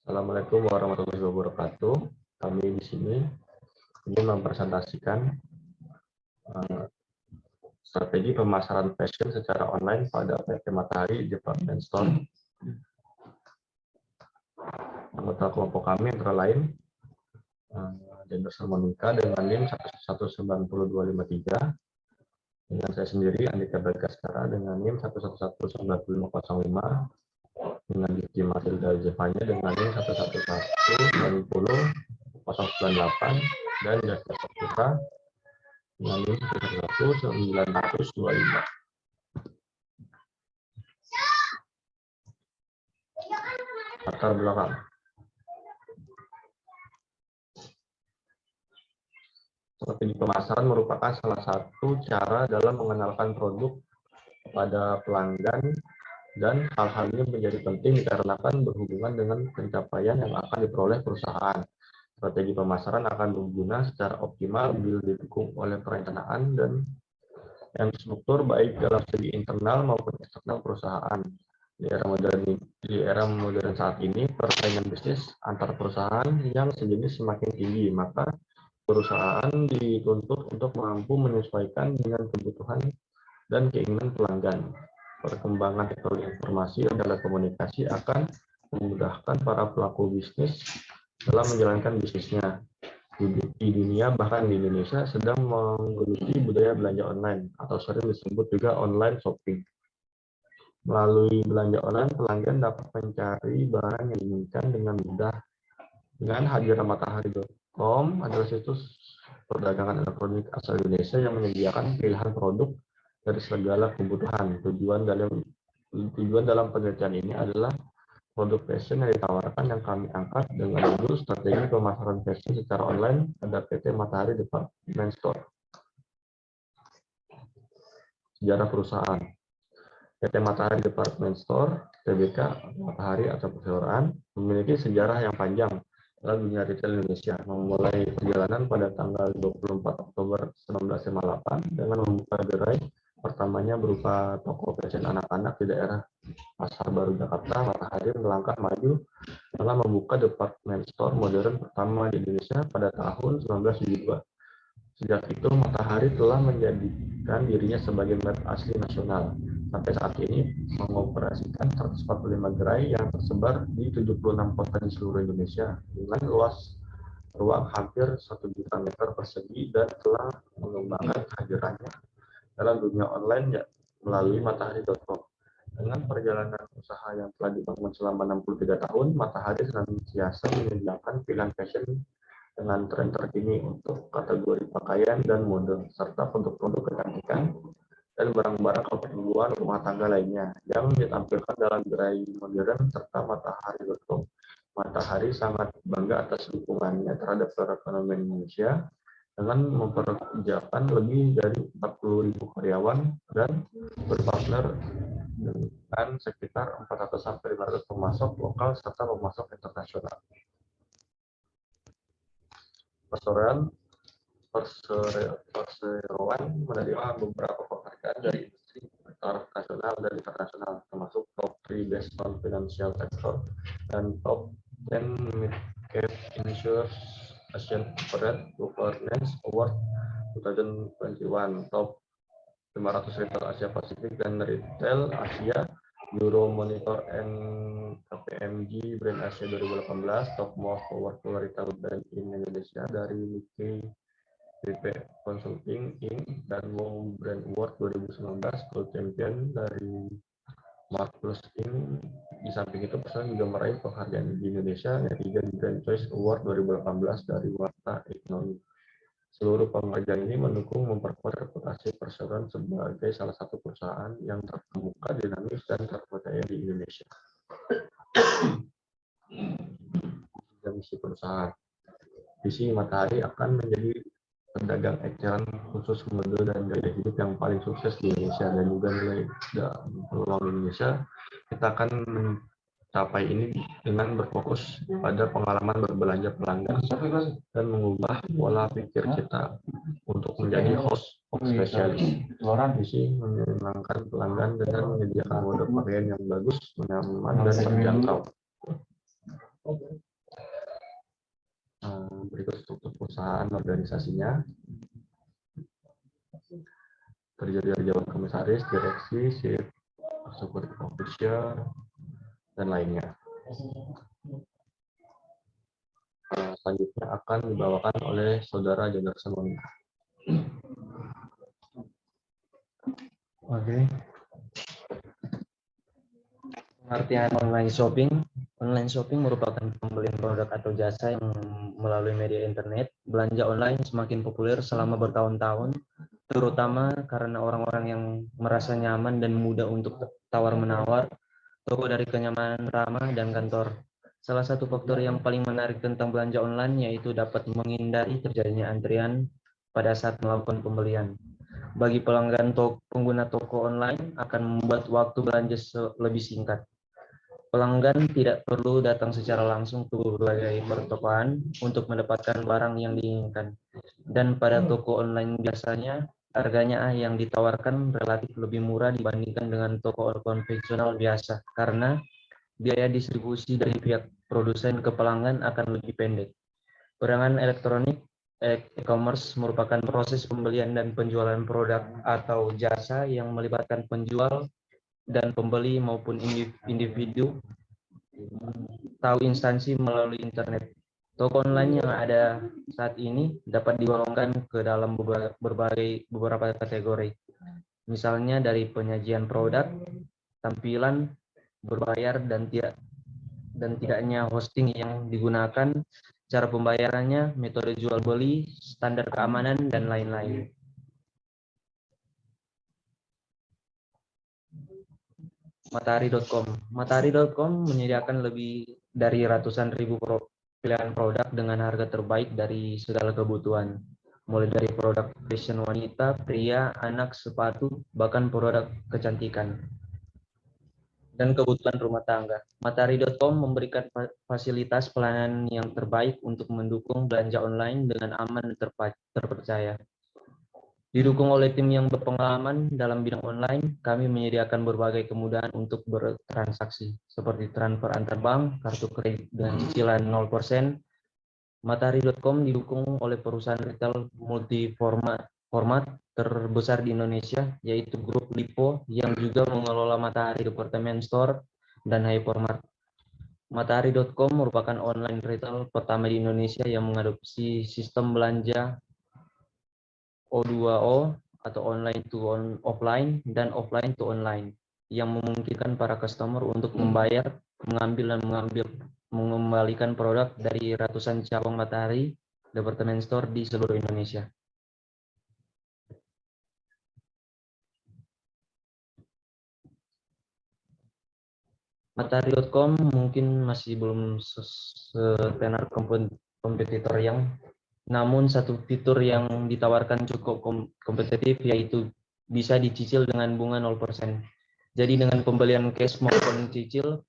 Assalamualaikum warahmatullahi wabarakatuh. Kami di sini ingin mempresentasikan strategi pemasaran fashion secara online pada PT Matahari Department Store. Anggota kelompok kami antara lain Jenderal Monika dengan NIM 119253, dengan saya sendiri Andika Bagaskara dengan NIM 11190505, dengan Diki Matilda Jevanya dengan NIM 11190098, dan Jasya Saputra dengan NIM 111925. Latar belakang. Strategi pemasaran merupakan salah satu cara dalam mengenalkan produk kepada pelanggan, dan hal-hal ini menjadi penting dikarenakan berhubungan dengan pencapaian yang akan diperoleh perusahaan. Strategi pemasaran akan berguna secara optimal bila didukung oleh perencanaan dan yang terstruktur baik dalam segi internal maupun eksternal perusahaan. Di era modern saat ini, persaingan bisnis antar perusahaan yang sejenis semakin tinggi, maka perusahaan dituntut untuk mampu menyesuaikan dengan kebutuhan dan keinginan pelanggan. Perkembangan teknologi informasi dan telekomunikasi akan memudahkan para pelaku bisnis dalam menjalankan bisnisnya. Di dunia, bahkan di Indonesia, sedang menggeluti budaya belanja online atau sering disebut juga online shopping. Melalui belanja online, pelanggan dapat mencari barang yang diinginkan dengan mudah. Dengan hadirnya Matahari.com adalah situs perdagangan elektronik asal Indonesia yang menyediakan pilihan produk dari segala kebutuhan. Tujuan dalam penelitian ini adalah produk fashion yang ditawarkan yang kami angkat dengan judul strategi pemasaran fashion secara online pada PT Matahari Department Store. Sejarah perusahaan. PT Matahari Department Store, TBK Matahari atau perseroan, memiliki sejarah yang panjang dalam dunia retail Indonesia, memulai perjalanan pada tanggal 24 Oktober 1958 dengan membuka gerai pertamanya berupa toko fashion anak-anak di daerah Pasar Baru Jakarta. Matahari melangkah maju dengan membuka department store modern pertama di Indonesia pada tahun 1972. Sejak itu, Matahari telah menjadikan dirinya sebagai merek asli nasional. Sampai saat ini, mengoperasikan 145 gerai yang tersebar di 76 kota di seluruh Indonesia dengan luas ruang hampir 1 juta meter persegi, dan telah mengembangkan kehadirannya dalam dunia online melalui Matahari.com. Dengan perjalanan usaha yang telah dibangun selama 63 tahun, Matahari senantiasa menyediakan pilihan fashion dengan tren terkini untuk kategori pakaian dan mode, serta produk-produk kecantikan dan barang-barang keperluan rumah tangga lainnya yang ditampilkan dalam gerai modern serta Matahari.com. Matahari sangat bangga atas dukungannya terhadap perekonomian Indonesia dengan memperkerjakan lebih dari 40.000 karyawan dan berpartner dengan sekitar 400-500 pemasok lokal serta pemasok internasional. Perseroan menerima beberapa penghargaan dari industri taraf nasional dan internasional, termasuk top 3 Best Non-Financial Sector dan top 10 Mid-Cap Insurers Asian Corporate Governance Award 2021, top 500 Retail Asia Pasifik dan Retail Asia Euromonitor and KPMG Brand Asia 2018, Top Most Powerful Retail Brand in Indonesia dari Nikkei BP Consulting Inc. dan Wow Brand Award 2019, Gold Champion dari Mark Plus Inc. Di samping itu, Person juga meraih penghargaan di Indonesia, Netizen Brand Choice Award 2018 dari Warta Ekonomi. Seluruh penghargaan ini mendukung memperkuat reputasi Perseroan sebagai salah satu perusahaan yang terkemuka, dinamis, dan terpercaya di Indonesia. Misi perusahaan. Visi Matahari akan menjadi pedagang eceran khusus mode dan gaya hidup yang paling sukses di Indonesia dan juga nilai peluang Indonesia. Kita akan mencapai ini dengan berfokus pada pengalaman berbelanja pelanggan dan mengubah pola pikir kita untuk menjadi host spesialis. Visi menyenangkan pelanggan dengan menyediakan mode pakaian yang bagus, nyaman, dan terjangkau. mengatur struktur perusahaan, organisasinya, terdiri dari Dewan Komisaris, Direksi, Chief Executive Officer, dan lainnya. Selanjutnya akan dibawakan oleh Saudara Jonderson Monika. Oke. Pengertian online shopping. Online shopping merupakan pembelian produk atau jasa yang melalui media internet. Belanja online semakin populer selama bertahun-tahun, terutama karena orang-orang yang merasa nyaman dan mudah untuk tawar-menawar, toko dari kenyamanan ramah, dan kantor. Salah satu faktor yang paling menarik tentang belanja online yaitu dapat menghindari terjadinya antrian pada saat melakukan pembelian. Bagi pelanggan pengguna toko online akan membuat waktu belanja lebih singkat. Pelanggan tidak perlu datang secara langsung ke berbagai pertokoan untuk mendapatkan barang yang diinginkan. Dan pada toko online biasanya, harganya yang ditawarkan relatif lebih murah dibandingkan dengan toko konvensional biasa, karena biaya distribusi dari pihak produsen ke pelanggan akan lebih pendek. Perangan elektronik e-commerce merupakan proses pembelian dan penjualan produk atau jasa yang melibatkan penjual dan pembeli maupun individu atau instansi melalui internet. Toko online yang ada saat ini dapat digolongkan ke dalam beberapa kategori. Misalnya dari penyajian produk, tampilan, berbayar dan tidaknya hosting yang digunakan, cara pembayarannya, metode jual beli, standar keamanan, dan lain-lain. Matahari.com. Matahari.com menyediakan lebih dari ratusan ribu pilihan produk dengan harga terbaik dari segala kebutuhan. Mulai dari produk fashion wanita, pria, anak, sepatu, bahkan produk kecantikan dan kebutuhan rumah tangga. Matahari.com memberikan fasilitas pelayanan yang terbaik untuk mendukung belanja online dengan aman dan terpercaya. Didukung oleh tim yang berpengalaman dalam bidang online, kami menyediakan berbagai kemudahan untuk bertransaksi, seperti transfer antar bank, kartu kredit dengan cicilan 0%. Matahari.com didukung oleh perusahaan retail multi-format terbesar di Indonesia, yaitu Grup Lipo, yang juga mengelola Matahari Department Store dan Hypermart. Matahari.com merupakan online retail pertama di Indonesia yang mengadopsi sistem belanja O2O atau online to offline dan offline to online yang memungkinkan para customer untuk membayar, mengambil dan mengembalikan produk dari ratusan cabang Matahari Department Store di seluruh Indonesia. Matahari.com mungkin masih belum setenar kompetitor yang, namun satu fitur yang ditawarkan cukup kompetitif yaitu bisa dicicil dengan bunga 0%. Jadi dengan pembelian cash maupun cicil,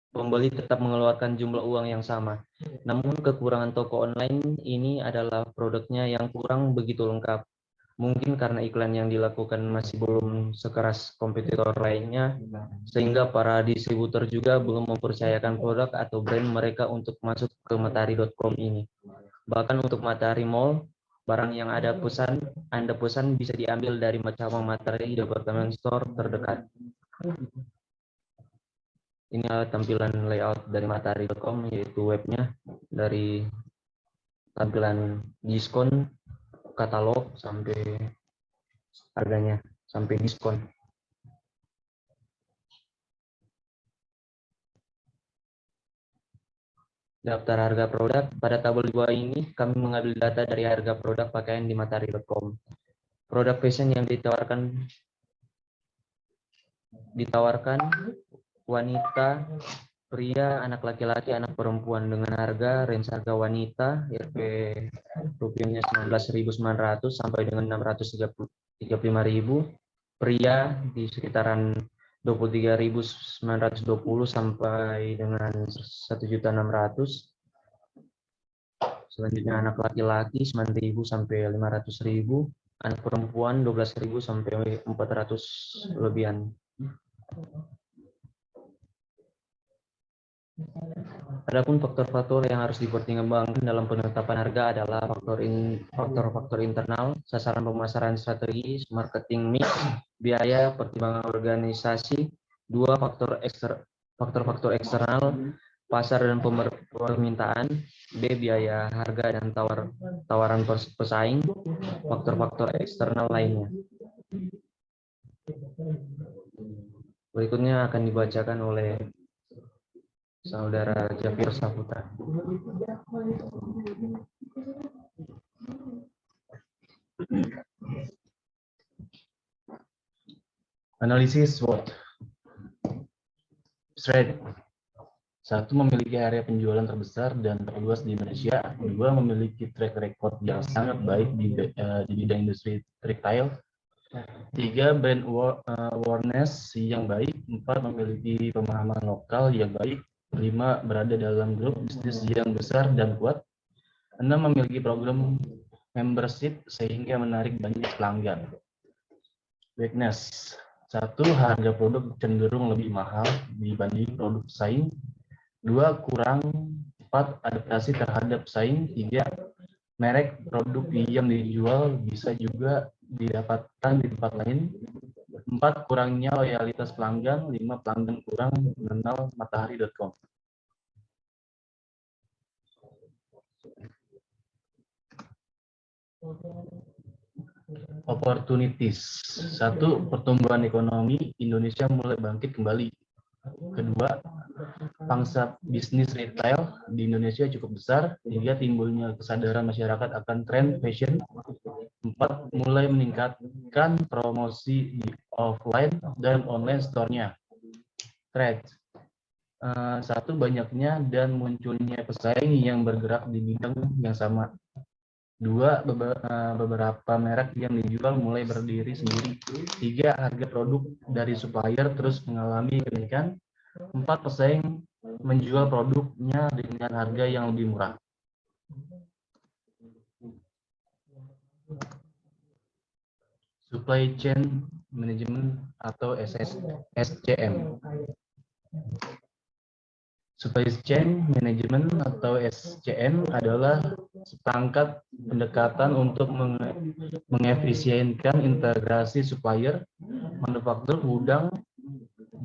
pembeli tetap mengeluarkan jumlah uang yang sama. Namun kekurangan toko online ini adalah produknya yang kurang begitu lengkap. Mungkin karena iklan yang dilakukan masih belum sekeras kompetitor lainnya, sehingga para distributor juga belum mempercayakan produk atau brand mereka untuk masuk ke Matahari.com ini. Bahkan untuk Matahari Mall, barang yang Anda pesan bisa diambil dari cabang Matahari Department Store terdekat. Ini adalah tampilan layout dari Matahari.com, yaitu webnya, dari tampilan diskon, katalog, sampai harganya, sampai diskon. Daftar harga produk. Pada tabel di bawah ini, kami mengambil data dari harga produk pakaian di Matahari.com. Produk fashion yang ditawarkan wanita, pria, anak laki-laki, anak perempuan dengan range harga wanita RP rupiahnya 19.900 sampai dengan 635.000, pria di sekitaran 23.920 sampai dengan 1.600.000. Selanjutnya anak laki-laki 9.000 sampai 500.000, anak perempuan 12.000 sampai 400 lebihan. Adapun faktor-faktor yang harus dipertimbangkan dalam penetapan harga adalah faktor-faktor internal, sasaran pemasaran strategis, marketing mix, biaya, pertimbangan organisasi. Dua, faktor-faktor eksternal, pasar dan permintaan. B, biaya harga dan tawaran pesaing. Faktor-faktor eksternal lainnya. Berikutnya akan dibacakan oleh Saudara Jafir Saputra. Analisis SWOT. Strength. Satu, memiliki area penjualan terbesar dan terluas di Indonesia. Dua, memiliki track record yang sangat baik di bidang industri retail. Tiga, brand awareness yang baik. Empat, memiliki pemahaman lokal yang baik. Lima, berada dalam grup bisnis yang besar dan kuat. Enam, memiliki program membership sehingga menarik banyak pelanggan. Weakness. Satu, harga produk cenderung lebih mahal dibanding produk pesaing. Dua, kurang cepat adaptasi terhadap pesaing. Tiga, merek produk yang dijual bisa juga didapatkan di tempat lain. Empat, kurangnya loyalitas pelanggan. Lima, pelanggan kurang mengenal matahari.com. Opportunities. Satu, pertumbuhan ekonomi Indonesia mulai bangkit kembali. Kedua, pangsa bisnis retail di Indonesia cukup besar. Tiga, timbulnya kesadaran masyarakat akan tren fashion. Empat, mulai meningkatkan promosi di offline dan online store-nya. Threat. Satu, banyaknya dan munculnya pesaing yang bergerak di bidang yang sama. Dua, beberapa merek yang dijual mulai berdiri sendiri. Tiga, harga produk dari supplier terus mengalami kenaikan. Empat, pesaing menjual produknya dengan harga yang lebih murah. Supply Chain Management atau SCM. Supply Chain Management atau SCM adalah seperangkat pendekatan untuk mengefisienkan integrasi supplier, manufaktur, gudang,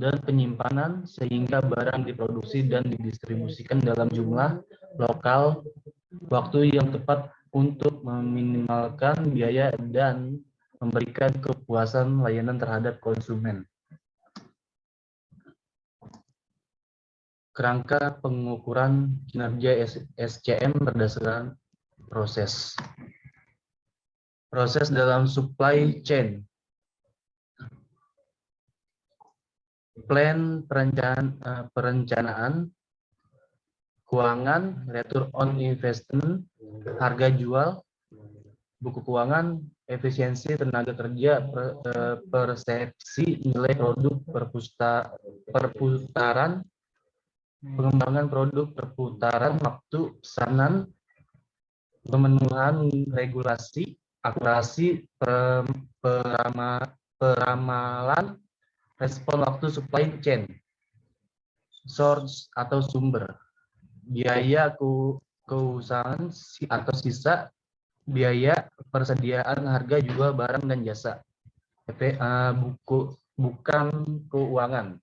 dan penyimpanan sehingga barang diproduksi dan didistribusikan dalam jumlah lokal, waktu yang tepat untuk meminimalkan biaya dan memberikan kepuasan layanan terhadap konsumen. Kerangka pengukuran kinerja SCM berdasarkan proses. Proses dalam supply chain. Plan perencanaan, keuangan, return on investment, harga jual, buku keuangan, efisiensi tenaga kerja, persepsi nilai produk, perputaran, pengembangan produk, perputaran waktu, pesanan, pemenuhan regulasi, akurasi, peramalan, respon waktu supply chain, source atau sumber, biaya keusahaan atau sisa, biaya persediaan harga jual barang dan jasa, bukan keuangan.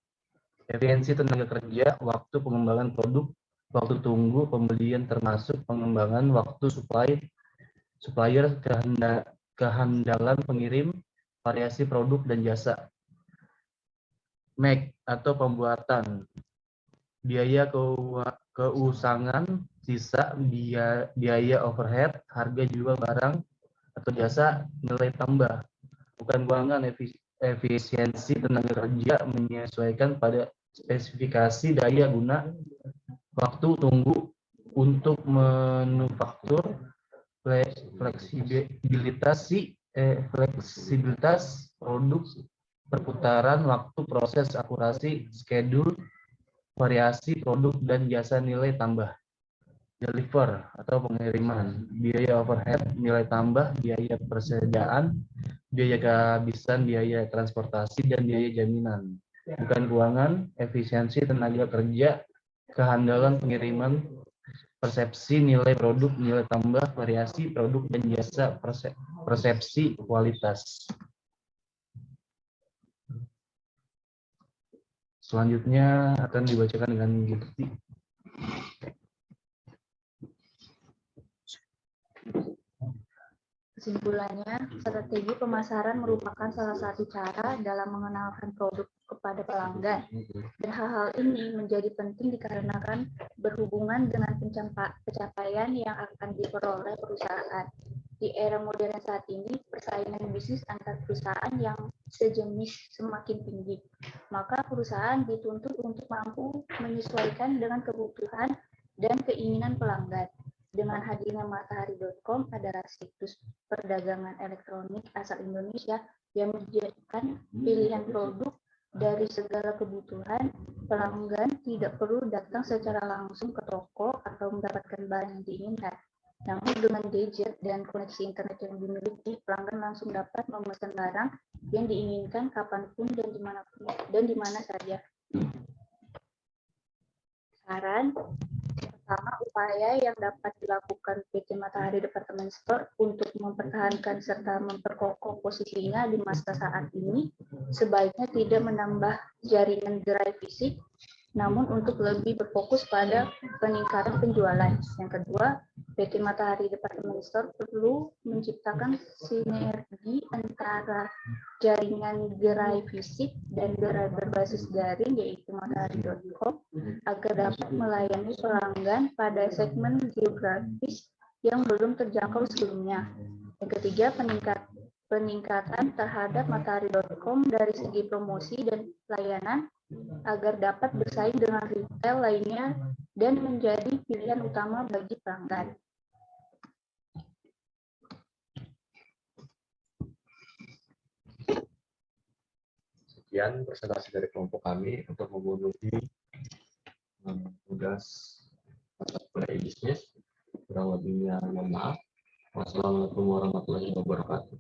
Efisiensi tenaga kerja, waktu pengembangan produk, waktu tunggu pembelian termasuk pengembangan waktu supplier, kehandalan pengirim, variasi produk dan jasa. Make atau pembuatan, biaya keusangan, sisa, biaya overhead, harga jual barang atau jasa, nilai tambah, bukan keuangan. Efisiensi tenaga kerja menyesuaikan pada spesifikasi daya guna, waktu tunggu untuk manufaktur, fleksibilitas produk, perputaran waktu, proses, akurasi, schedule, variasi produk dan jasa, nilai tambah. Deliver atau pengiriman, biaya overhead, nilai tambah, biaya persediaan, biaya kehabisan, biaya transportasi, dan biaya jaminan, bukan keuangan. Efisiensi tenaga kerja kehandalan pengiriman, persepsi nilai produk, nilai tambah, variasi produk dan jasa, persepsi kualitas. Selanjutnya akan dibacakan dengan Gifty. Kesimpulannya, strategi pemasaran merupakan salah satu cara dalam mengenalkan produk kepada pelanggan. Dan hal-hal ini menjadi penting dikarenakan berhubungan dengan pencapaian yang akan diperoleh perusahaan. Di era modern saat ini, persaingan bisnis antar perusahaan yang sejenis semakin tinggi. Maka perusahaan dituntut untuk mampu menyesuaikan dengan kebutuhan dan keinginan pelanggan. Dengan hadirnya Matahari.com adalah situs perdagangan elektronik asal Indonesia yang menyediakan pilihan produk dari segala kebutuhan, pelanggan tidak perlu datang secara langsung ke toko atau mendapatkan barang yang diinginkan. Namun dengan gadget dan koneksi internet yang dimiliki, pelanggan langsung dapat memesan barang yang diinginkan kapanpun dan di mana saja. Saran pertama, upaya yang dapat dilakukan PT Matahari Department Store untuk mempertahankan serta memperkokoh posisinya di masa saat ini, sebaiknya tidak menambah jaringan gerai fisik, namun untuk lebih berfokus pada peningkatan penjualan. Yang kedua, PT Matahari Department Store perlu menciptakan sinergi antara jaringan gerai fisik dan gerai berbasis daring, yaitu Matahari.com, agar dapat melayani pelanggan pada segmen geografis yang belum terjangkau sebelumnya. Yang ketiga, peningkatan terhadap Matahari.com dari segi promosi dan layanan agar dapat bersaing dengan retail lainnya dan menjadi pilihan utama bagi pelanggan. Sekian presentasi dari kelompok kami untuk memenuhi tugas mata kuliah bisnis. Kurang lebihnya mohon maaf. Wassalamualaikum warahmatullahi wabarakatuh.